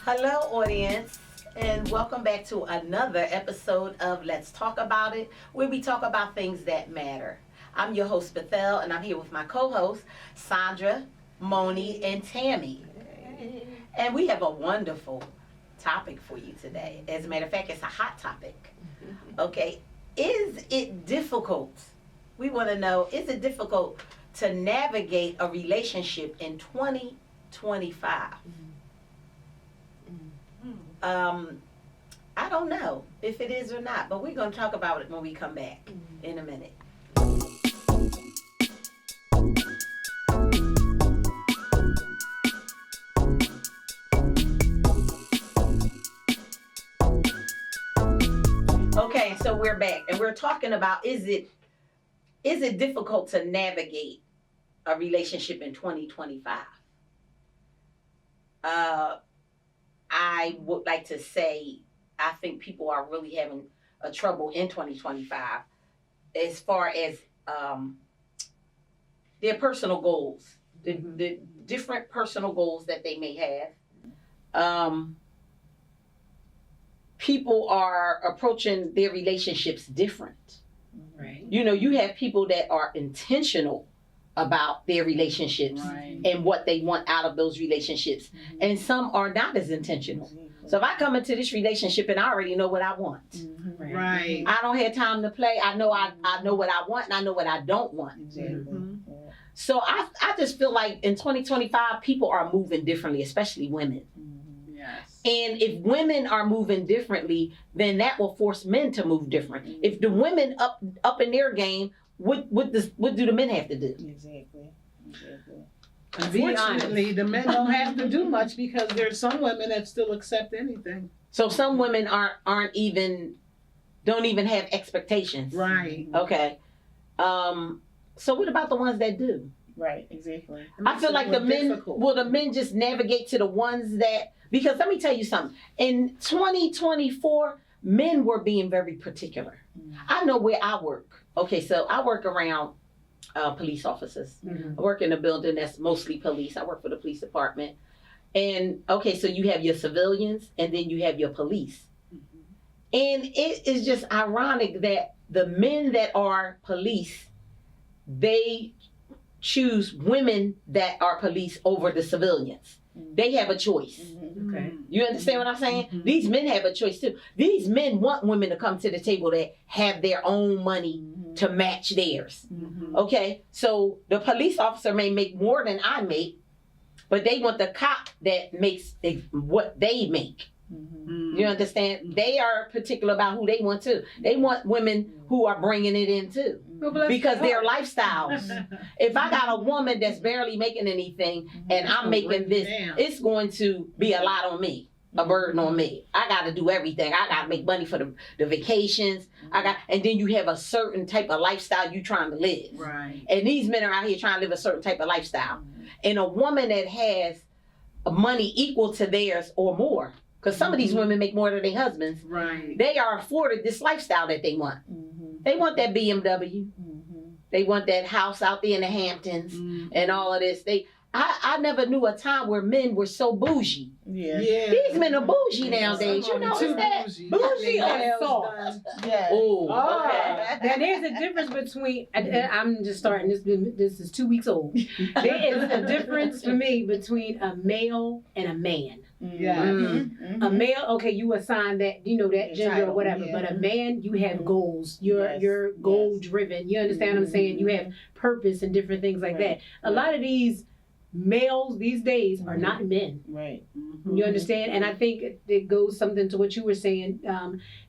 Hello, audience, and welcome back to another episode of Let's Talk About It, where we talk about things that matter. I'm your host, Bethel, and I'm here with my co-hosts, Sandra, Moni, and Tammy. And we have a wonderful topic for you today. As a matter of fact, it's a hot topic. Okay, is it difficult? We want to know, is it difficult to navigate a relationship in 2025? I don't know if it is or not, but we're going to talk about it when we come back in a minute. Okay, so we're back and we're talking about is it difficult to navigate a relationship in 2025? I would like to say I think people are really having a trouble in 2025 as far as their personal goals, the different personal goals that they may have. People are approaching their relationships different. Right. You know, you have people that are intentional about their relationships and what they want out of those relationships. And some are not as intentional. So if I come into this relationship and I already know what I want. Right. I don't have time to play. I know what I want and I know what I don't want. So I just feel like in 2025 people are moving differently, especially women. Yes. And if women are moving differently, then that will force men to move different. If the women up in their game, what do the men have to do? Exactly. Unfortunately, the men don't have to do much because there's some women that still accept anything. So some women don't even have expectations. Right. Okay. So what about the ones that do? Right, exactly. I feel like the men just navigate to the ones that, because let me tell you something. In 2024, men were being very particular. I know where I work. Okay, so I work around police officers. I work in a building that's mostly police. I work for the police department. And okay, so you have your civilians and then you have your police. And it is just ironic that the men that are police, they choose women that are police over the civilians. They have a choice. Okay. You understand what I'm saying? These men have a choice too. These men want women to come to the table that have their own money to match theirs. Okay? So the police officer may make more than I make, but they want the cop that makes what they make. You understand? They are particular about who they want too. They want women who are bringing it in too. Because their lifestyles. If I got a woman that's barely making anything and I'm making this, it's going to be a lot on me, a burden on me. I got to do everything. I got to make money for the vacations. And then you have a certain type of lifestyle you trying to live. Right. And these men are out here trying to live a certain type of lifestyle. And a woman that has money equal to theirs or more, because some of these women make more than their husbands. Right. They are afforded this lifestyle that they want. They want that BMW. They want that house out there in the Hamptons and all of this. I never knew a time where men were so bougie. Yeah. These men are bougie nowadays. You know that? Bougie or soft. Yeah. Oh, okay. Now there's a difference between, I'm just starting, this is 2 weeks old. There is a difference for me between a male and a man. Yeah. A male, okay, you assign that, you know, that gender title, or whatever, yeah. but a man, you have goals. You're goal driven. You understand what I'm saying? You have purpose and different things like that. A lot of these males these days are not men. Right. You understand? And I think it goes something to what you were saying,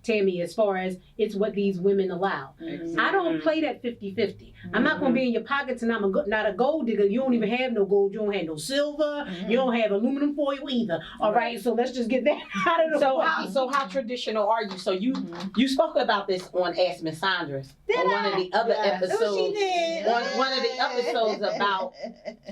Tammy, as far as it's what these women allow. I don't play that 50-50. I'm not going to be in your pockets and I'm not a gold digger. You don't even have no gold. You don't have no silver. You don't have aluminum foil either. All right, so let's just get that out of the way. So how traditional are you? So you spoke about this on Ask Miss Sandra's on one of the other episodes. Oh, she did. One of the episodes about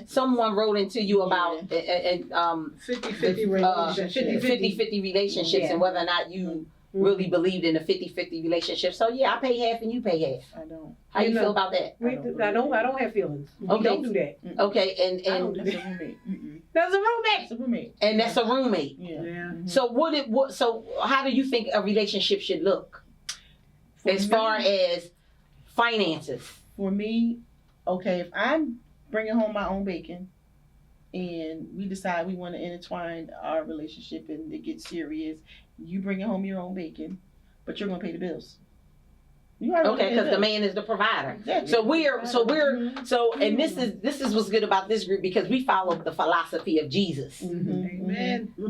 someone wrote into you about 50-50 relationship. 50-50 relationships and whether or not you really believed in a 50-50 relationship. So yeah, I pay half and you pay half. I don't. How you feel about that? I don't have feelings. We Okay. don't do that. Okay, and That's what we mean. That's a roommate. It's a roommate. and that's a roommate. Yeah. Yeah. So how do you think a relationship should look as far as finances? For me, okay, if I'm bringing home my own bacon and we decide we want to intertwine our relationship and it gets serious, you bringing home your own bacon, but you're going to pay the bills. You already Okay, pay because the bills. man is the provider. Exactly. So and this is what's good about this group because we follow the philosophy of Jesus. Mhm.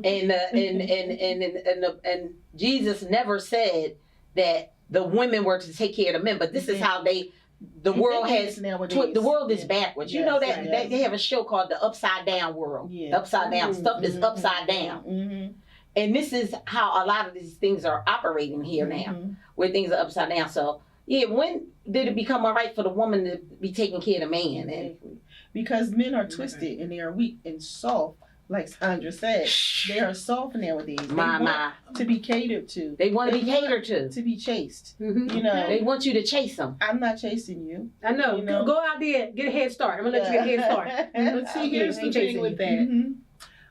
Amen. And Jesus never said that the women were to take care of the men, but this is how the world has the world is backwards. You know that Yes. they have a show called the Upside Down World. Yeah. The Upside Down stuff is upside down, Mm-hmm. and this is how a lot of these things are operating here now, where things are upside down. So yeah, when did it become all right for the woman to be taking care of the man? And Exactly. Because men are twisted and they are weak and soft, like Sandra said. They are soft nowadays. They want to be catered to. they want to be They want catered to. To be chased. Mhm. You know, They want you to chase them. I'm not chasing you. I know. You know? Go out there, get a head start. I'm gonna let you get a head start. But see, here's the Ain't thing chasing with you. that. Mhm.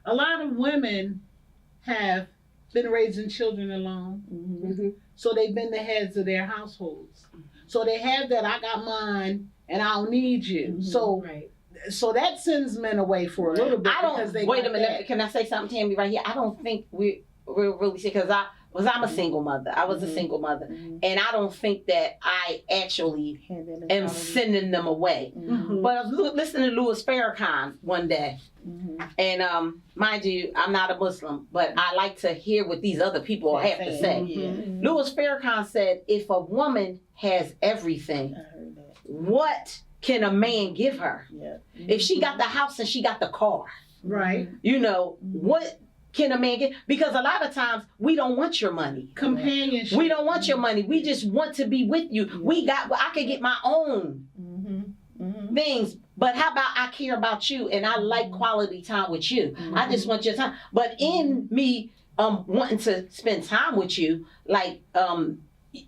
A lot of women have been raising children alone, Mhm. Mhm. so they've been the heads of their households. So they have that I got mine and I don't need you. Mhm. Right. So that sends men away for a little bit. I because don't. they Wait a got minute. that. Can I say something, Tammy? Right here. I don't think we're really sick because I'm a single mother. I was a Mhm. single mother, Mhm. and I don't think that I actually Hand that am mentality. sending them away. Mhm. But I was listening to Louis Farrakhan one day, Mhm. and mind you, I'm not a Muslim, but I like to hear what these other people have to say. Yeah. Louis Farrakhan said, "If a woman has everything, I heard that. what can a man give her? Yeah. If she got the house and she got the car, Right. you know, what can a man get? Because a lot of times we don't want your money. Companionship. We don't want your money. We just want to be with you. I could get my own Mm-hmm. Mm-hmm. things, but how about I care about you and I like quality time with you. I just want your time. But in me wanting to spend time with you, like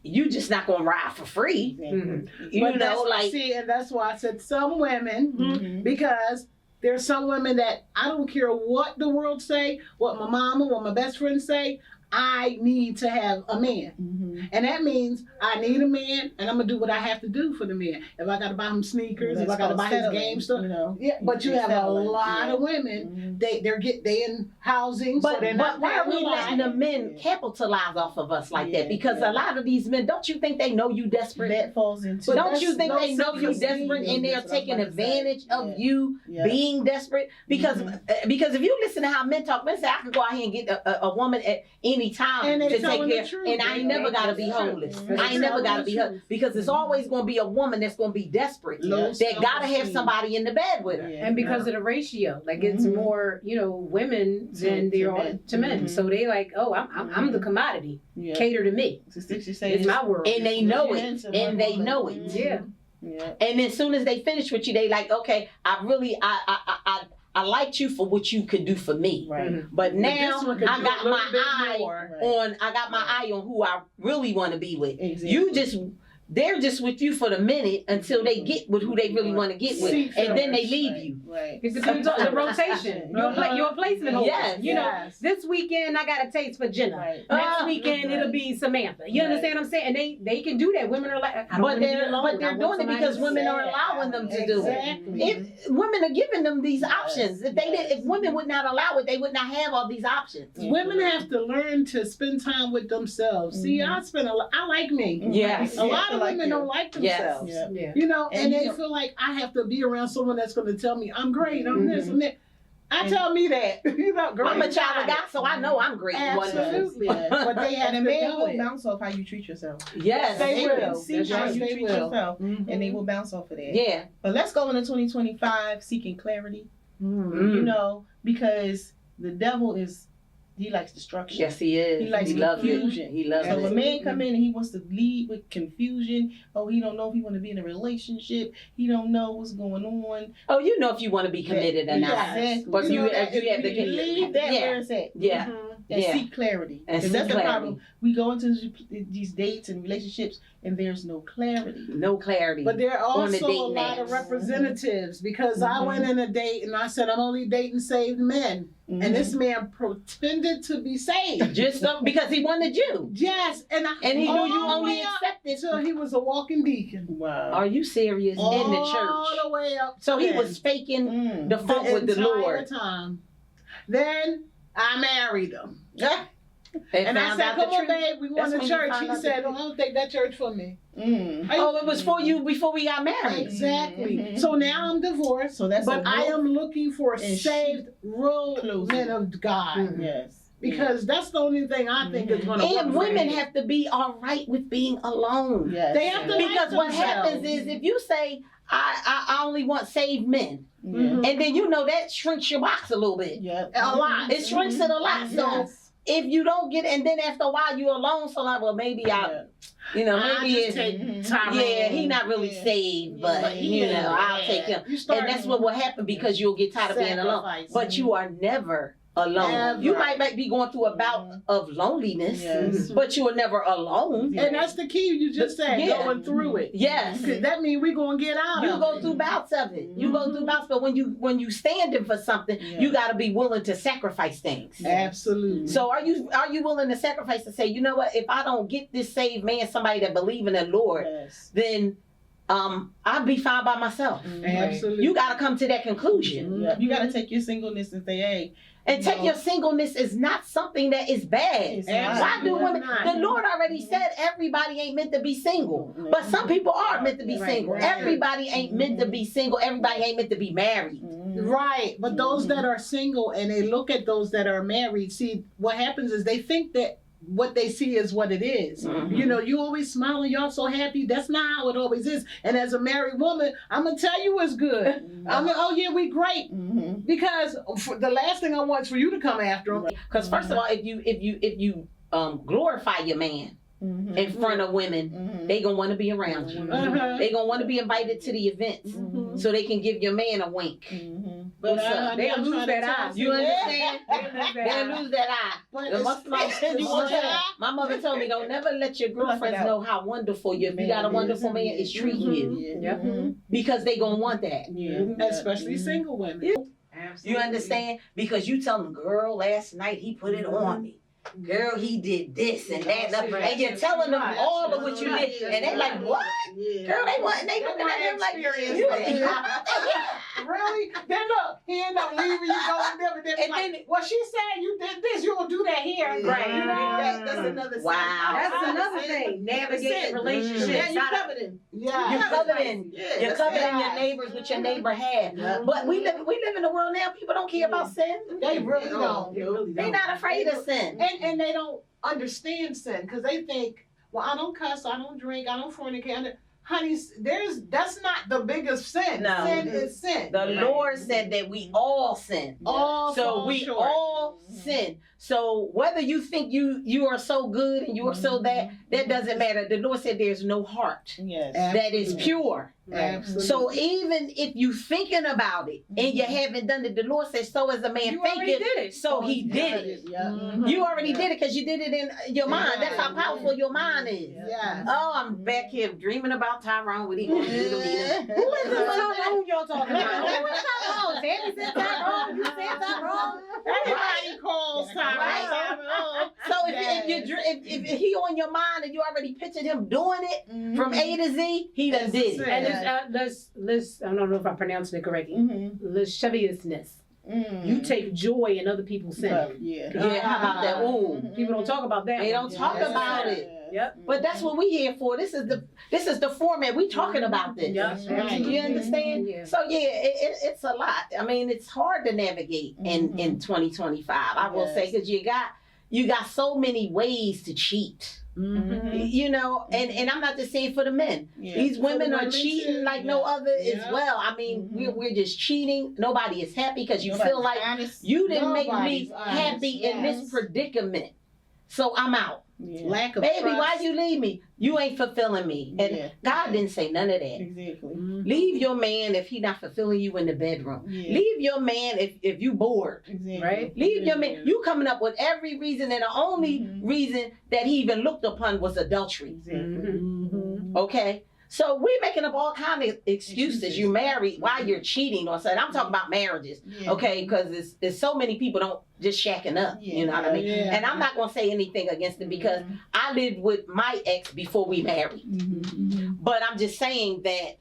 you just not gonna ride for free. Mhm. You But know, like see, and that's why I said some women, Mm-hmm. because there's some women that I don't care what the world say, what my mama, what my best friends say, I need to have a man. Mm-hmm. And that means I need a man and I'm gonna do what I have to do for the man. If I gotta buy him sneakers, if I gotta buy his game stuff. You know. Yeah, but you You're have a settling, lot yeah. of women, Mhm. they in housing, But, so they're but not why are we paying letting the the men Yeah. capitalize off of us like Yeah, that? Because yeah. a lot of these men, don't you think they know you desperate? That falls into. But Don't you that's think no they know you self-esteem. desperate and they're That's what I'm taking about to say. advantage of Yeah. you Yeah. being desperate? Because Mhm. because if you listen to how men talk, men say I can go out here and get a woman at any time And they to take telling the care, truth. and I ain't never gotta be That's true. homeless. Mhm. I ain't never That's gotta be true. homeless because it's always gonna be a woman that's gonna be desperate. Low That gotta have self-esteem. somebody in the bed with her. Yeah. And because of the ratio, like it's Mhm. more, women than To there are men. to men. Mhm. So they like, oh, I'm the commodity. Yeah. Cater to me. Sister say It's my world. And they know it. hands and And my they woman. know it. Mhm. Yeah. Yeah. And then as soon as they finish with you, they like, okay, I liked you for what you could do for me. Right. Mhm. But now this one could I do got a little my bit eye more. Right. on who I really want to be with. Exactly. They're just with you for the minute until they get with who they really want to get with, See and then they first, leave Right. you. Right. It depends on the rotation. You're a placement holder. Yes. You know, Yes. this weekend I got a taste for Jenna. Right. Next weekend it'll be Samantha. You Right. understand what I'm saying? And they can do that. Women are like, I don't But want to be they're alone. but I they're want doing it somebody because to women say. are allowing them to do it. Exactly. If women are giving them these Yes. options, if women would not allow it, they would not have all these options. Women have to learn to spend time with themselves. See, Mhm. I like me. Yes. A lot of like women you. don't like Yes. themselves. Yeah. Yeah. You know, And and you they know- feel like I have to be around someone that's going to tell me I'm great, I'm this, Mhm. I'm that. I tell me that. You know, girl, I'm a you child got of God, so I know I'm great. in one way. Absolutely. Yes. But they have And a to man do will it. bounce off how you treat yourself. Yes, They They will. can see That's how right, you they treat will. yourself, Mhm. and they will bounce off of that. Yeah. But let's go into 2025 seeking clarity. Mm. You know, because the devil he likes destruction. Yes, he is. He likes loves it. confusion. He loves So it. when a man come in and he wants to lead with confusion, he don't know if he want to be in a relationship, he don't know what's going on. Oh, you know if you want to be committed or not. Exactly. But you know have to leave that yeah. where it's at. Yeah. Mhm. and Yeah. seek clarity. And 'Cause seek that's the clarity. problem. We go into these dates and relationships, and there's no clarity. No clarity. But there are On the also a dating lot of apps. representatives because I Mhm. went in a date and I said I'm only dating saved men, Mhm. and this man pretended to be saved. Just because he wanted you. Yes, and And he knew you all the only way up accepted. till he was a walking deacon. Wow. Are you serious? In the All church. the way up. So he then. was faking Mm. the funk with the entire Lord. time. Then I married him. And And I found said, out the come on, truth. babe, we That's going to when you church. found He out the said, truth. I don't take that church for me. Mm. Oh, it was for you before we got married. Exactly. Mhm. So now I'm divorced, So that's but a I real- am looking for and saved, real closing. men of God. Mhm. Yes. Because that's the only thing I think is going to work. And for women me. have to be all right with being alone. Yes. They have to Because like what themselves. happens is if you say, I only want saved men, Yeah. Mhm. and then you know that shrinks your box a little bit. Yep. A lot. It shrinks it a lot. So Yes. if you don't get, and then after a while you're alone, so like, well, maybe Yeah. you know, I maybe just it's, take Mhm. Tyrone. yeah, he not really Yeah. saved, but Yeah. you know, I'll take him. You start And that's what will happen because you'll get tired of being alone. sacrificing. But you are never alone. Never. You might be going through a bout of loneliness, Yes. but you are never alone. And that's the key you just said, Yeah. going through it. Yes. Because that means we're going to get out You of go it. through bouts of it. You go through bouts, but when you standing for something, Yeah. you got to be willing to sacrifice things. Absolutely. So are you willing to sacrifice to say, you know what? If I don't get this saved man, somebody that believe in the Lord, Yes. then I'll be fine by myself. Absolutely. You got to come to that conclusion. Yep. You got to take your singleness and say, hey, And take No. your singleness is not something that is bad. It's Why do Absolutely women? not. The Lord already said everybody ain't meant to be single, but some people are meant to be Right, single. right. Everybody ain't meant to be single. Everybody ain't meant to be married. Mhm. Right, but those that are single and they look at those that are married, see what happens is they think that what they see is what it is. Mhm. You know, you always smiling, y'all so happy. That's not how it always is. And as a married woman, I'm gonna tell you it's good. I mean, oh yeah, we great Mhm. because the last thing I want is for you to come after him. Because first of all, if you glorify your man Mhm. in front of women, Mhm. they gonna want to be around you. Uh-huh. They gonna want to be invited to the events Mhm. so they can give your man a wink. Mhm. But What's up? They'll I'm lose trying to that tell eye. You understand? They'll They'll lose that eye. But The it's- my mother told me, don't never let your girlfriends know how wonderful you. If you got a wonderful man, is treating you Yeah. Yep. Mhm. because they gonna want that. Yeah. especially single women. You understand? Because you tell them, girl, last night he put it on me. Girl, he did this and that, and you're telling them all of what you did, and they like, what? Girl, they looking at him like, you. Really? Then look, he end up leaving you going there, but then And like, then- well, she said you did this, you don't do that here. Right. You know? That's another side. Wow. That's another thing. Navigating relationships. Yeah, you Not a- coveting. Yeah. You're coveting. Yeah, You're that's coveting your right. neighbors with your neighbor had. Yeah. But we live in a world now. People don't care about sin. They really don't. They're not afraid of sin. And they don't understand sin because they think, well, I don't cuss, I don't drink, I don't fornicate. Honey, that's not the biggest sin. No. Sin is sin. The Lord said that we all sin. All So fall we short. all sin. So whether you think you are so good and you are so that doesn't matter. The Lord said there's no heart Yes. that is pure. Absolutely. So even if you thinking about it and you haven't done it, the Lord says, so as a man You already thinketh, did it. so he did it. Yeah. Mhm. You already did it because you did it in your mind. That's how Yeah. powerful your mind is. Yes. Oh, I'm back here dreaming about Tyrone. What he gonna do to me? Who is this Tyrone y'all talking about? Who is Tyrone? Tammy said Tyrone. You said Tyrone. Everybody calls Tyrone. So if he on your mind and you already pictured him doing it from A to Z, he done did it. And it's I don't know if I'm pronouncing it correctly. Mhm. Lasciviousness. Mhm. You take joy in other people's sin. Yeah. Yeah, how about that? Ooh, People don't talk about that. they one. don't talk Yes. about it. Yep. But that's what we here for. This is the format. We talking about this. Yeah. You understand? Yeah. So yeah, it's a lot. I mean, it's hard to navigate in 2025. I will say because you got so many ways to cheat. Mhm. You know, and I'm not just saying for the men. Yeah. These women the are women cheating too. like no other as Yeah. well. I mean, Mhm. we're just cheating. Nobody is happy because you Nobody's feel like honest. you didn't make me Nobody's honest, happy in this yes. predicament. so I'm out. Yeah. Lack of Baby, trust. why you leave me? You ain't fulfilling me. And Yeah. God didn't say none of that. Exactly. Mhm. Leave your man if he not fulfilling you in the bedroom. Yeah. Leave your man if you bored. Exactly. Right? Leave your man. You coming up with every reason, and the only Mhm. reason that he even looked upon was adultery. Exactly. Mhm. Okay? So we're making up all kind of excuses. You married, why you're cheating or something. I'm talking about marriages. Yeah. Okay, because it's so many people don't just shacking up. You know what I mean? Yeah. And I'm not gonna say anything against it because I lived with my ex before we married. Mhm. But I'm just saying that,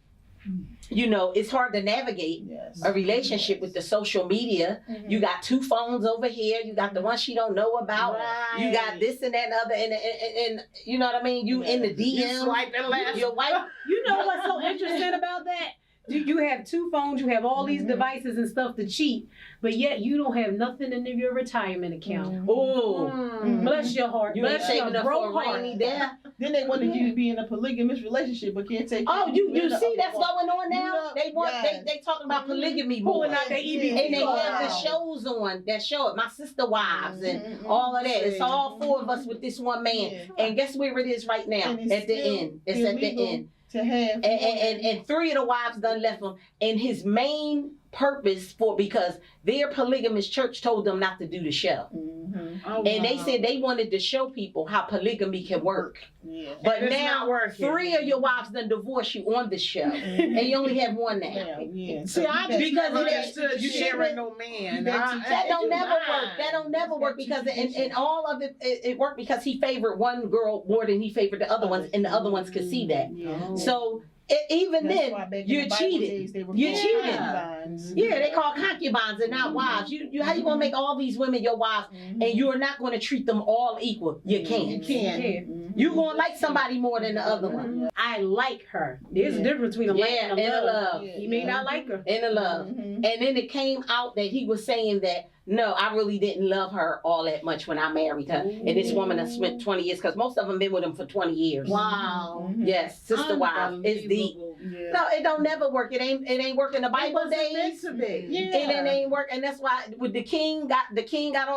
you know, it's hard to navigate Yes. a relationship with the social media. Mhm. You got two phones over here. You got the one she don't know about. Right. You got this and that and other, and you know what I mean. You in the You DM. swiping left. Your wife. You know what's so interesting about that? You have two phones, you have all these Mhm. devices and stuff to cheat, but yet you don't have nothing in your retirement account. Oh, Mm. Bless your heart. you ain't Bless your saving up for broke a rainy heart. day. Then they wanted you to be in a polygamous relationship, but can't take. Oh, you in the see other that's one. going on now. You know, They want yes. they talking about polygamy more. Pulling out their EBT And they have the Wow. shows on that show it, My Sister Wives and Mhm. all of that. It's See. all four of us with this one man. Yeah. And guess where it is right now? And it's At the still end. It's at the illegal end. To have And three of the wives done left him. And his main purpose for because their polygamous church told them not to do the show. Mhm. Oh, And they wow. said they wanted to show people how polygamy can work. Yeah. But And it's now not working. three of your wives done divorced you on the show. And you only have one now. Yeah, yeah. See, I just Because never it- understood you sharing shouldn't- no man. you got to- That don't you never lying. work. That don't never work That's because got to and all of it worked because he favored one girl more than he favored the other ones, and the other ones could see that. Yeah. So even That's then, why back in you're the Bible cheated. days, they were You're called cheating. concubines. Yeah, they call concubines and not wives. You how you gonna make all these women your wives Mhm. and you're not gonna treat them all equal? You You can't. You can't. Mhm. You gonna like somebody more than the other one. I like her. There's a Yeah. difference between a like Yeah, and a and a love. love. You may not like her. And the love. Mhm. And then it came out that he was saying that no, I really didn't love her all that much when I married her. And this woman has spent 20 years because most of them been with him for 20 years. Wow. Mhm. Yes, sister wife. It's deep. Unbelievable. Yeah. No, it don't never work. It ain't work in the It Bible wasn't meant days. to be. Yeah. And it ain't work, and that's why with the king got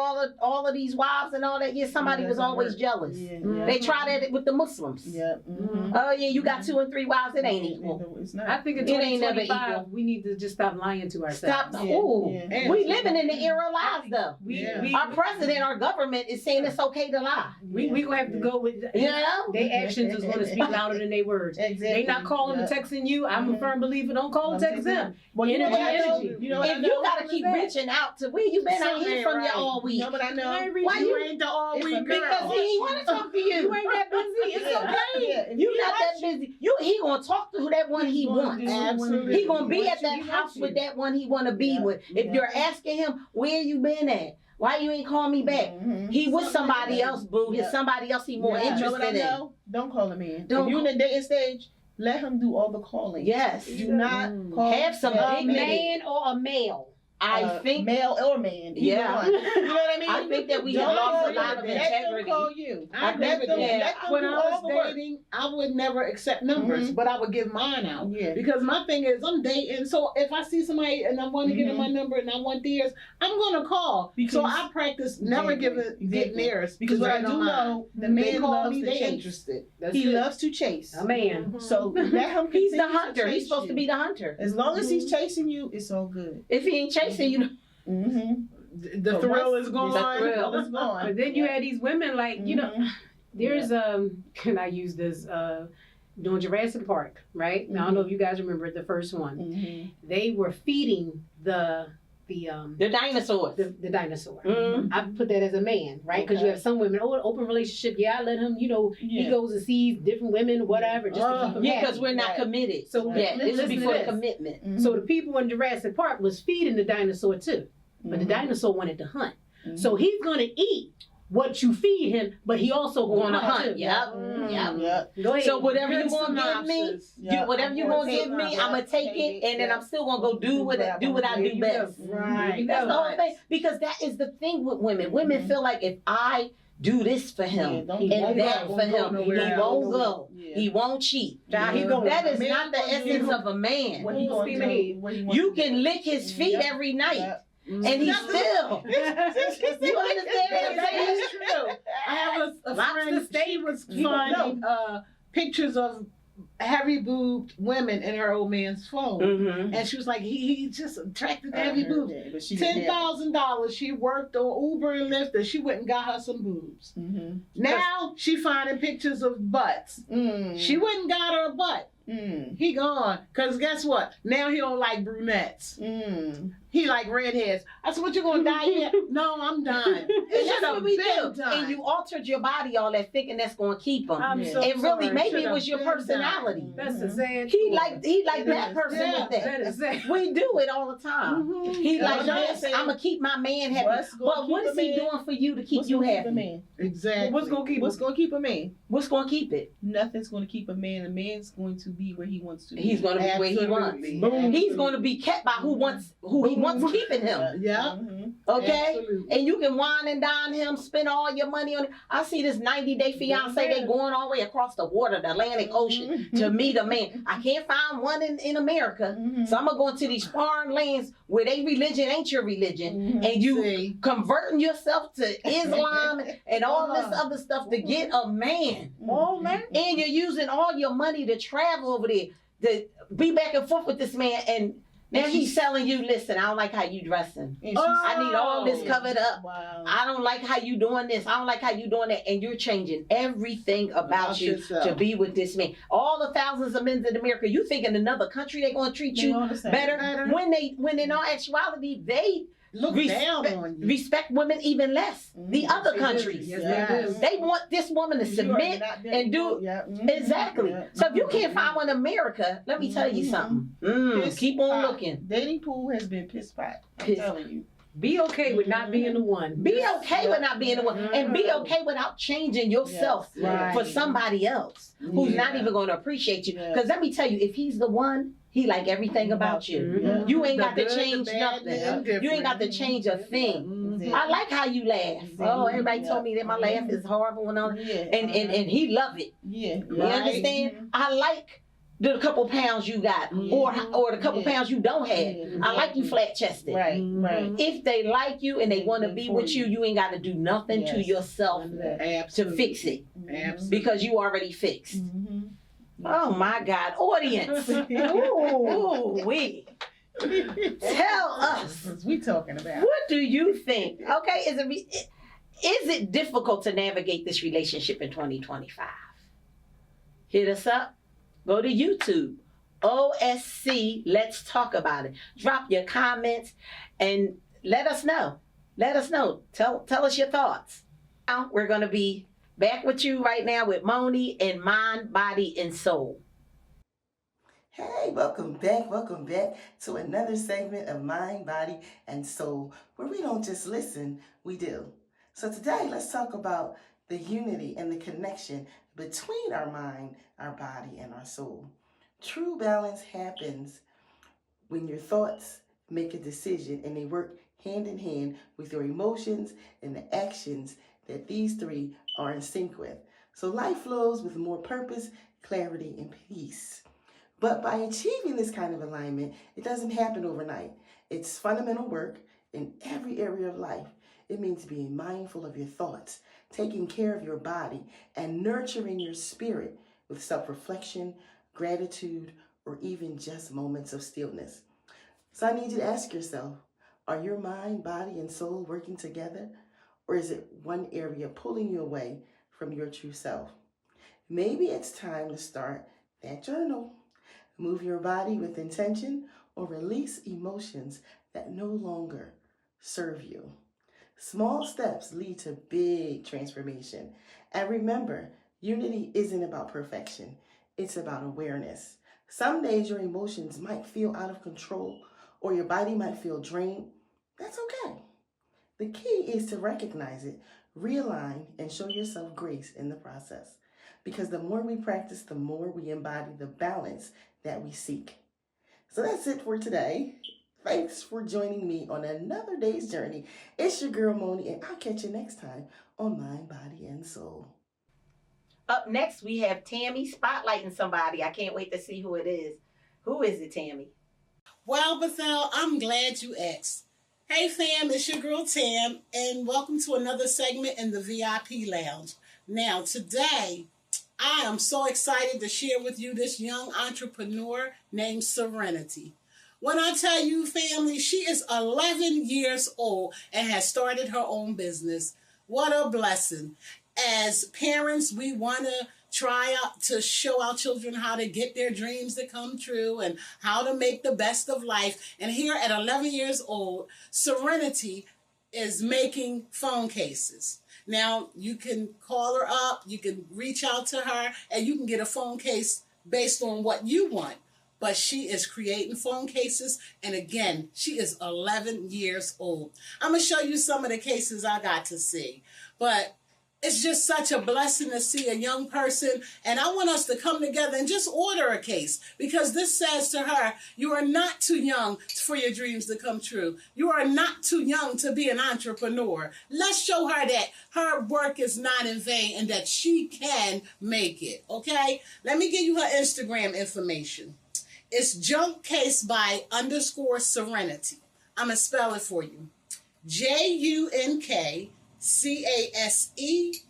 all of these wives and all that. Yeah, somebody It was doesn't always work. jealous. Yeah. Mhm. They tried it with the Muslims. Yeah. Mhm. Oh yeah, you got 2 and 3 wives. It ain't equal. It's not. I think in It ain't never 2025, equal. we need to just stop lying to Stop. ourselves. Yeah, Ooh, yeah. we living in the era of lies though. Yeah. Our president, our government is saying it's okay to lie. We gonna have to go with You know? their actions is gonna speak louder than their words. Exactly. They not calling and texting you. I'm a firm believer. Don't call and text them. Well, you know what I know? Energy. You know what I If know? you gotta keep reaching out to where you been out Something here from ain't you all You week. know what I know? Why You you? ain't the all It's week a- girl. Because he ain't want to talk to you. You ain't that busy. It's okay. Yeah, if You not that busy. He gonna talk to that one he wants. Absolutely. He gonna be wants at you, that he wants house you. with that one he wanna be Yeah, with. If yeah. you're asking him where you been at, why you ain't call me back? Mhm. He with somebody else, boo. He's Yeah. somebody else he more Yeah. You know what I interested in. know? Don't call him in. Don't If you in the dating stage, let him do all the calling. Yes, Do not Mm. call Have some that A dignity. man or a male. I think. male or man. either Yeah. one. You know what I mean? I think that we have Don't lost call a lot you. of Let integrity. them call you. I agree Let with them, that. let them When do I all was the work. dating, I would never accept numbers, Mhm. but I would give mine out. Yeah. Because my thing is, I'm dating, so if I see somebody and I want to give them Mhm. my number and I want theirs, I'm gonna call. Because- so I practice never Exactly. getting theirs Because what I they do don't mind. know, the They man call loves me, to they chase. interested. That's He it. loves to chase. A man. So let him He's the continue to hunter. He's chase supposed to you. be the hunter. As long as he's chasing you, it's all good. If he ain't chasing you, Mm-hmm. The thrill is gone. The thrill. is gone. But then you had these women like, you know, Mhm. there's can I use this doing Jurassic Park, right? Now, I don't know if you guys remember the first one. Mhm. They were feeding the the dinosaurs. the dinosaur. Mm. I put that as a man, right? Because you Okay. have some women, an open relationship, yeah, I let him, he Yeah. goes and sees different women, whatever, just to keep him Yeah, happy. because we're not Right. committed. So Yeah, this is listen to before the this. commitment. Mhm. So the people in Jurassic Park was feeding the dinosaur too, but the Mhm. dinosaur wanted to hunt. Mhm. So he's gonna eat what you feed him, but he also Gonna gonna hunt. too. Yep. Mhm. Yep. Yep. Go ahead. So whatever you Good gonna give me, synopsis. Yeah. whatever you I'm gonna gonna give take me, it. I'm gonna take it, and then I'm still gonna go do what I do best. Right. That's the whole thing. Because that is the thing with women. Women Mhm. feel like if I do this for him Yeah, don't and do that go. for him, Won't go he nowhere won't else. go. Yeah. He won't cheat. Nah, he Yeah. gonna- That is Man not the gonna essence do of a man. What he Full gonna steam do, ahead. what he wants You to can do. lick his feet Yep. every night. Yep. and he still. You understand what I'm That saying? is true. I have a Lobster friend. steak. She was You don't finding pictures of heavy boobed women in her old man's phone, Mm-hmm. and she was like, he just attracted to heavy boobs. But she didn't have it. $10,000. She worked on Uber and Lyft, and she went and got her some boobs. Mhm. Now she finding pictures of butts. Mm. She went and got her a butt. Mm. He gone. Cause guess what? Now he don't like brunettes. Mm. He like redheads. I said, what, you gonna die yet? No, I'm done. And that's should have what we been do. done. And you altered your body all that thinking that's going to keep him. I'm Yeah. so And really, sorry. maybe Should it was have your been personality. done. That's the sad. He truth. like that person Yeah. with that. That is sad. We do it all the time. Mhm. He Yeah, like I'm not this. saying- I'm gonna keep my man happy. What's gonna But what keep is a he man? doing for you to keep What's you gonna keep happy? a man? Exactly. What's gonna keep What's us? gonna keep a man? What's gonna keep it? Nothing's gonna keep a man. A man's going to be where he wants to be. He's gonna be where he wants. Absolutely. Boom. He's gonna be kept by who he wants keeping him. Yeah. Mhm. Okay? Absolutely. And you can wine and dine him, spend all your money on it. I see this 90-day fiance, they going all the way across the water, the Atlantic Ocean, to meet a man. I can't find one in America. Mhm. So I'm gonna go into these foreign lands where they religion ain't your religion. Mhm. And you See? converting yourself to Islam and all this other stuff to get a man. Oh man. And you're using all your money to travel over there, to be back and forth with this man. And now And he's she's- telling you, listen, I don't like how you dressing. And she's- I need all this Oh. covered up. Wow. I don't like how you doing this. I don't like how you doing that. And you're changing everything about About you yourself. to be with this man. All the thousands of men in America, you think in another country they're going to treat They you all the same. better? Better. When in all actuality, they Look down on you. respect women even less. The Mhm. other They do. countries. Yes, Yes. they do. They want this woman to You are submit not there and do anymore. Yeah. Mhm. exactly. Yeah. So if you can't find one in America, let me tell you Mhm. something. Piss Keep on pot. looking. Dating pool has been piss pot. I'm Piss. telling you. Be okay with not being the one. Be okay with not being the one, and be okay without changing yourself Yes. Right. for somebody else who's not Yeah. even going to appreciate you. Yeah. Because let me tell you, if he's the one, he like everything about you. Mhm. You ain't The got to good, the change bad, nothing. the indifferent. You ain't got to change a thing. Mhm. I like how you laugh. Oh, everybody Yeah. told me that my laugh is horrible and all. Yeah. And he love it. Yeah. You Right. understand? I like the couple pounds you got, or the couple Yeah. pounds you don't have. Yeah. I like you flat chested. Right. Right. If they like you and they want to be For with you. you, you ain't got to do nothing to Yes. yourself to Absolutely. fix it Absolutely. because you already fixed. Mhm. Oh my God, audience! Ooh, we tell us, What's we talking about? what do you think? Okay, is it difficult to navigate this relationship in 2025? Hit us up. Go to YouTube. OSC, let's talk about it. Drop your comments and let us know. Let us know. Tell us your thoughts. Now we're gonna be back with you right now with Moni and Mind, Body, and Soul. Hey, welcome back to another segment of Mind, Body, and Soul, where we don't just listen, we do. So today, let's talk about the unity and the connection between our mind, our body, and our soul. True balance happens when your thoughts make a decision and they work hand in hand with your emotions and the actions that these three are in sync with. So life flows with more purpose, clarity, and peace. But by achieving this kind of alignment, it doesn't happen overnight. It's fundamental work in every area of life. It means being mindful of your thoughts, taking care of your body, and nurturing your spirit with self-reflection, gratitude, or even just moments of stillness. So I need you to ask yourself, are your mind, body, and soul working together? Or is it one area pulling you away from your true self? Maybe it's time to start that journal. Move your body with intention or release emotions that no longer serve you. Small steps lead to big transformation. And remember, unity isn't about perfection. It's about awareness. Some days your emotions might feel out of control or your body might feel drained. That's okay. The key is to recognize it, realign, and show yourself grace in the process. Because the more we practice, the more we embody the balance that we seek. So that's it for today. Thanks for joining me on another day's journey. It's your girl Moni, and I'll catch you next time on Mind, Body, and Soul. Up next, we have Tammy spotlighting somebody. I can't wait to see who it is. Who is it, Tammy? Well, Basel, I'm glad you asked. Hey fam, it's your girl Tam, and welcome to another segment in the VIP Lounge. Now, today, I am so excited to share with you this young entrepreneur named Serenity. When I tell you, family, she is 11 years old and has started her own business. What a blessing. As parents, we want to try out to show our children how to get their dreams to come true and how to make the best of life. And here at 11 years old, Serenity is making phone cases. Now, you can call her up, you can reach out to her, and you can get a phone case based on what you want. But she is creating phone cases, and again, she is 11 years old. I'm going to show you some of the cases I got to see. But it's just such a blessing to see a young person, and I want us to come together and just order a case, because this says to her, you are not too young for your dreams to come true. You are not too young to be an entrepreneur. Let's show her that her work is not in vain and that she can make it, okay? Let me give you her Instagram information. It's Junk Case by _Serenity. I'm going to spell it for you. JUNKCASEBY _SERENITY.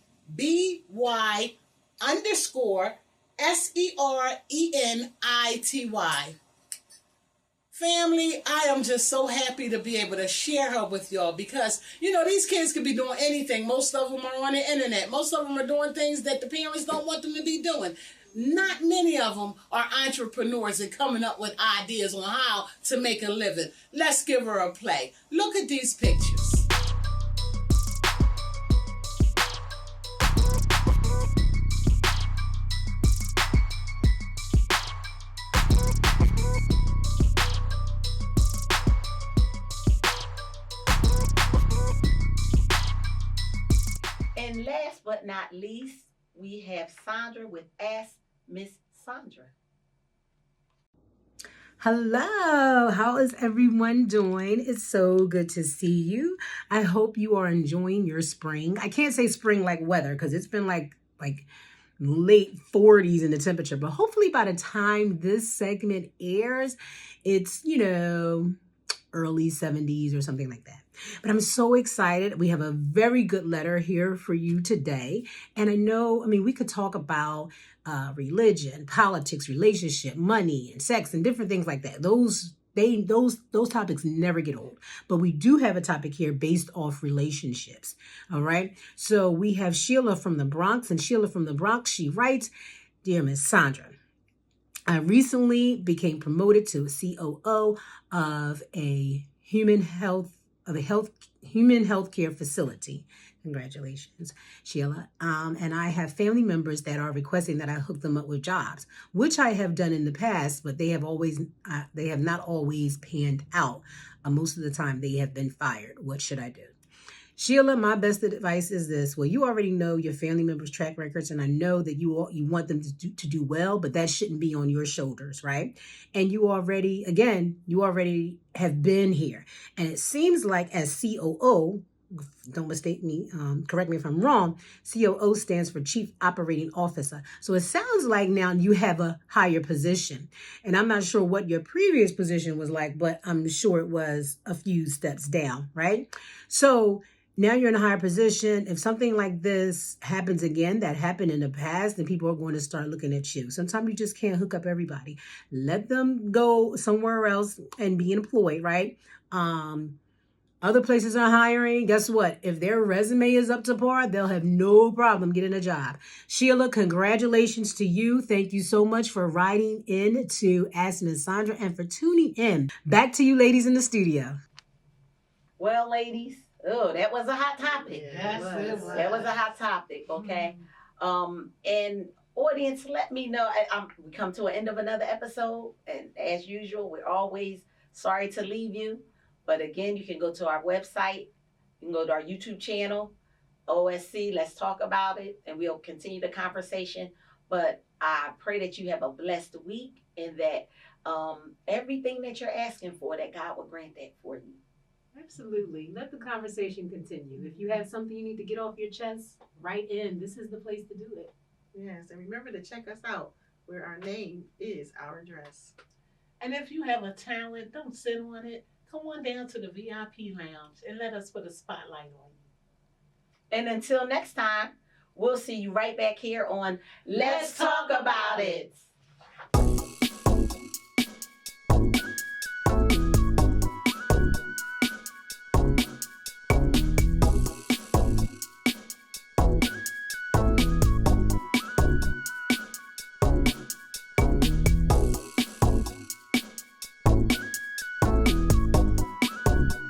Family, I am just so happy to be able to share her with y'all, because, you know, these kids could be doing anything. Most of them are on the internet. Most of them are doing things that the parents don't want them to be doing. Not many of them are entrepreneurs and coming up with ideas on how to make a living. Let's give her a play. Look at these pictures. And last but not least, we have Sandra with Ask Miss Sandra. Hello, how is everyone doing? It's so good to see you. I hope you are enjoying your spring. I can't say spring like weather, because it's been like late 40s in the temperature, but hopefully by the time this segment airs, it's, early 70s or something like that. But I'm so excited. We have a very good letter here for you today. And we could talk about religion, politics, relationship, money, and sex, and different things like that. Those topics never get old. But we do have a topic here based off relationships. All right. So we have Sheila from the Bronx, and Sheila from the Bronx, she writes, "Dear Miss Sandra, I recently became promoted to COO of a human healthcare facility. Congratulations, Sheila. And I have family members that are requesting that I hook them up with jobs, which I have done in the past, but they have not always panned out. Most of the time they have been fired. What should I do? Sheila, my best advice is this. Well, you already know your family members' track records, and I know that you want them to do well, but that shouldn't be on your shoulders, right? And you already have been here. And it seems like as COO, don't mistake me, correct me if I'm wrong, COO stands for Chief Operating Officer. So it sounds like now you have a higher position. And I'm not sure what your previous position was like, but I'm sure it was a few steps down, right? So now you're in a higher position. If something like this happens again, that happened in the past, then people are going to start looking at you. Sometimes you just can't hook up everybody. Let them go somewhere else and be employed, right? Other places are hiring. Guess what? If their resume is up to par, they'll have no problem getting a job. Sheila, congratulations to you. Thank you so much for writing in to Ask Miss Sandra and for tuning in. Back to you ladies in the studio. Well, ladies, that was a hot topic. Yes, it was. That was a hot topic, okay? And audience, let me know. We come to an end of another episode, and as usual, we're always sorry to leave you. But again, you can go to our website. You can go to our YouTube channel, OSC. Let's talk about it, and we'll continue the conversation. But I pray that you have a blessed week, and that everything that you're asking for, that God will grant that for you. Absolutely. Let the conversation continue. If you have something you need to get off your chest, write in. This is the place to do it. Yes, and remember to check us out where our name is our address. And if you have a talent, don't sit on it. come on down to the VIP lounge and let us put a spotlight on you. And until next time, we'll see you right back here on Let's Talk About It.